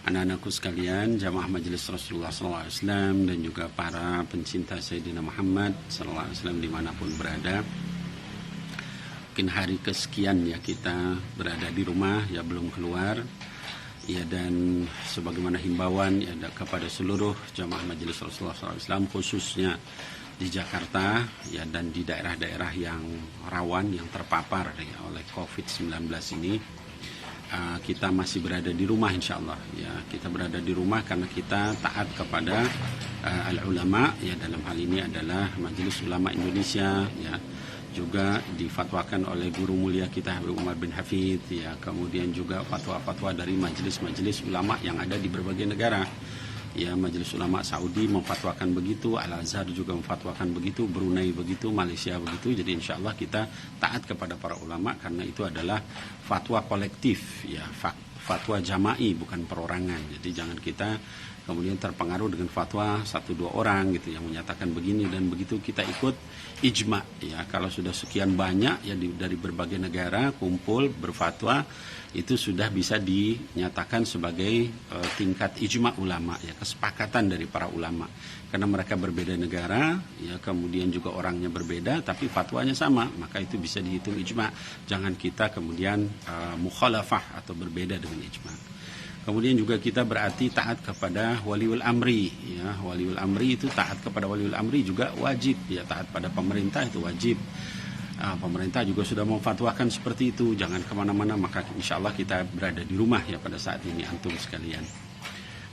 anak-anakku sekalian, jamaah majelis Rasulullah SAW dan juga para pencinta Sayyidina Muhammad SAW dimanapun berada. Mungkin hari kesekian ya kita berada di rumah, ya belum keluar. Ya, dan sebagaimana himbauan ya kepada seluruh jamaah majelis Rasulullah SAW khususnya di Jakarta ya dan di daerah-daerah yang rawan, yang terpapar ya, oleh COVID-19 ini. Kita masih berada di rumah insya Allah ya, kita berada di rumah karena kita taat kepada al-ulama ya, dalam hal ini adalah Majelis Ulama Indonesia ya, juga difatwakan oleh guru mulia kita Habib Umar bin Hafidh ya, kemudian juga fatwa-fatwa dari majelis-majelis ulama yang ada di berbagai negara ya. Majelis Ulama Saudi memfatwakan begitu, Al-Azhar juga memfatwakan begitu, Brunei begitu, Malaysia begitu. Jadi insya Allah kita taat kepada para ulama karena itu adalah fatwa kolektif ya, fatwa jama'i bukan perorangan. Jadi jangan kita kemudian terpengaruh dengan fatwa 1-2 orang gitu yang menyatakan begini dan begitu, kita ikut ijma ya. Kalau sudah sekian banyak ya dari berbagai negara kumpul berfatwa, itu sudah bisa dinyatakan sebagai tingkat ijma ulama ya, kesepakatan dari para ulama. Karena mereka berbeda negara ya, kemudian juga orangnya berbeda tapi fatwanya sama, maka itu bisa dihitung ijma. Jangan kita kemudian mukhalafah atau berbeda dengan ijma. Kemudian juga kita berarti taat kepada waliul amri ya. Waliul amri itu taat kepada waliul amri juga wajib ya, taat pada pemerintah itu wajib. Pemerintah juga sudah memfatwakan seperti itu, jangan kemana-mana, maka insya Allah kita berada di rumah ya pada saat ini antum sekalian.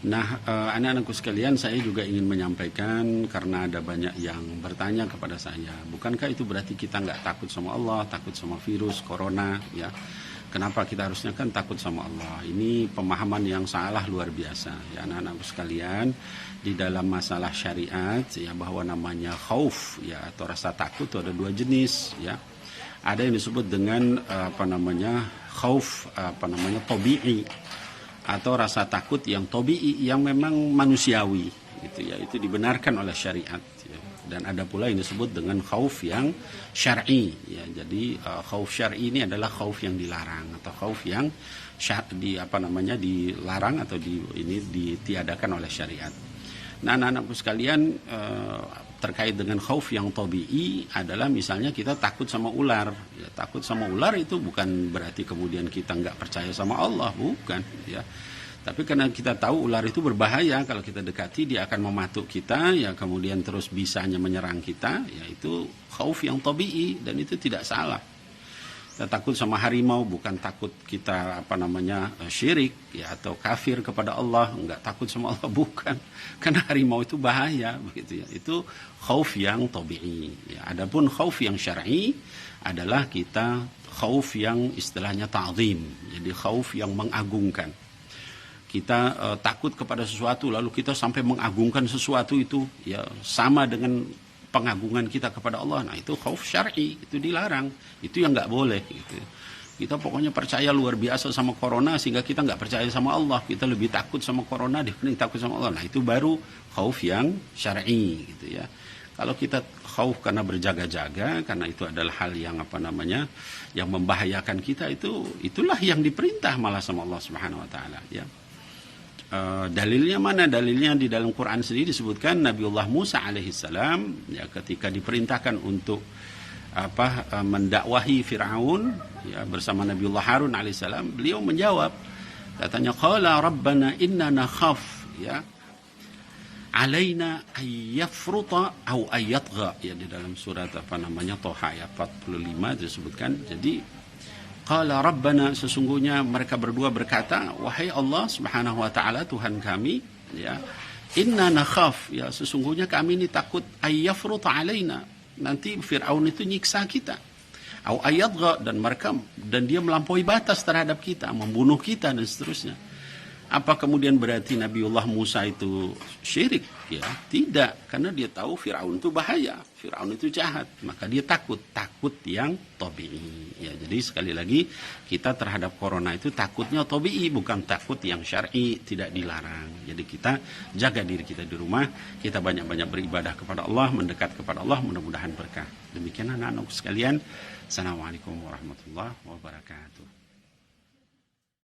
Nah, anak-anakku sekalian, saya juga ingin menyampaikan karena ada banyak yang bertanya kepada saya, bukankah itu berarti kita nggak takut sama Allah, takut sama virus corona ya? Kenapa kita harusnya kan takut sama Allah? Ini pemahaman yang salah luar biasa ya anak-anakku sekalian. Di dalam masalah syariat ya, bahwa namanya khauf ya atau rasa takut itu ada 2 jenis ya. Ada yang disebut dengan khauf tabi'i atau rasa takut yang tabi'i yang memang manusiawi gitu ya. Itu dibenarkan oleh syariat ya. Dan ada pula yang disebut dengan khauf yang syar'i ya. Jadi khauf syar'i ini adalah khauf yang dilarang atau khauf yang dilarang atau ditiadakan oleh syariat. Nah, anak-anakku sekalian, terkait dengan khauf yang tabi'i adalah misalnya kita takut sama ular ya. Takut sama ular itu bukan berarti kemudian kita nggak percaya sama Allah, bukan ya. Tapi karena kita tahu ular itu berbahaya, kalau kita dekati dia akan mematuk kita ya, kemudian terus bisanya menyerang kita ya, itu khauf yang tabi'i dan itu tidak salah. Kita takut sama harimau bukan takut kita syirik ya atau kafir kepada Allah, enggak takut sama Allah, bukan. Karena harimau itu bahaya begitu ya. Itu khauf yang tabi'i ya. Adapun khauf yang syar'i adalah kita khauf yang istilahnya ta'zim. Jadi khauf yang mengagungkan. Kita takut kepada sesuatu lalu kita sampai mengagungkan sesuatu itu ya, sama dengan pengagungan kita kepada Allah. Nah, itu khauf syar'i, itu dilarang, itu yang nggak boleh gitu. Kita pokoknya percaya luar biasa sama corona sehingga kita nggak percaya sama Allah, kita lebih takut sama corona dibanding takut sama Allah. Nah, itu baru khauf yang syar'i gitu ya. Kalau kita khauf karena berjaga-jaga, karena itu adalah hal yang yang membahayakan kita, itulah yang diperintah malah sama Allah Subhanahu wa taala ya. Dalilnya mana? Dalilnya di dalam Quran sendiri disebutkan Nabiullah Musa alaihissalam ya, ketika diperintahkan untuk mendakwahi Fir'aun ya, bersama Nabiullah Harun alaihissalam, beliau menjawab, katanya qala rabbana inna nakhaf ya alaina ayyafruta au ayyatgha ya, di dalam surat Toha ayat 45 disebutkan. Jadi qala rabbana, sesungguhnya mereka berdua berkata, wahai Allah Subhanahu wa taala, Tuhan kami ya, inna nakhaf ya, sesungguhnya kami ini takut ayyafruta alaina, nanti Fir'aun itu nyiksa kita, au ayyatgha, dan dia melampaui batas terhadap kita, membunuh kita dan seterusnya. Apa kemudian berarti Nabiullah Musa itu syirik? Ya, tidak, karena dia tahu Fir'aun itu bahaya, Fir'aun itu jahat, maka dia takut yang tabi'i. Ya, jadi sekali lagi kita terhadap corona itu takutnya tabi'i, bukan takut yang syar'i, tidak dilarang. Jadi kita jaga diri kita di rumah, kita banyak-banyak beribadah kepada Allah, mendekat kepada Allah, mudah-mudahan berkah. Demikian anak-anakku sekalian. Assalamualaikum warahmatullahi wabarakatuh.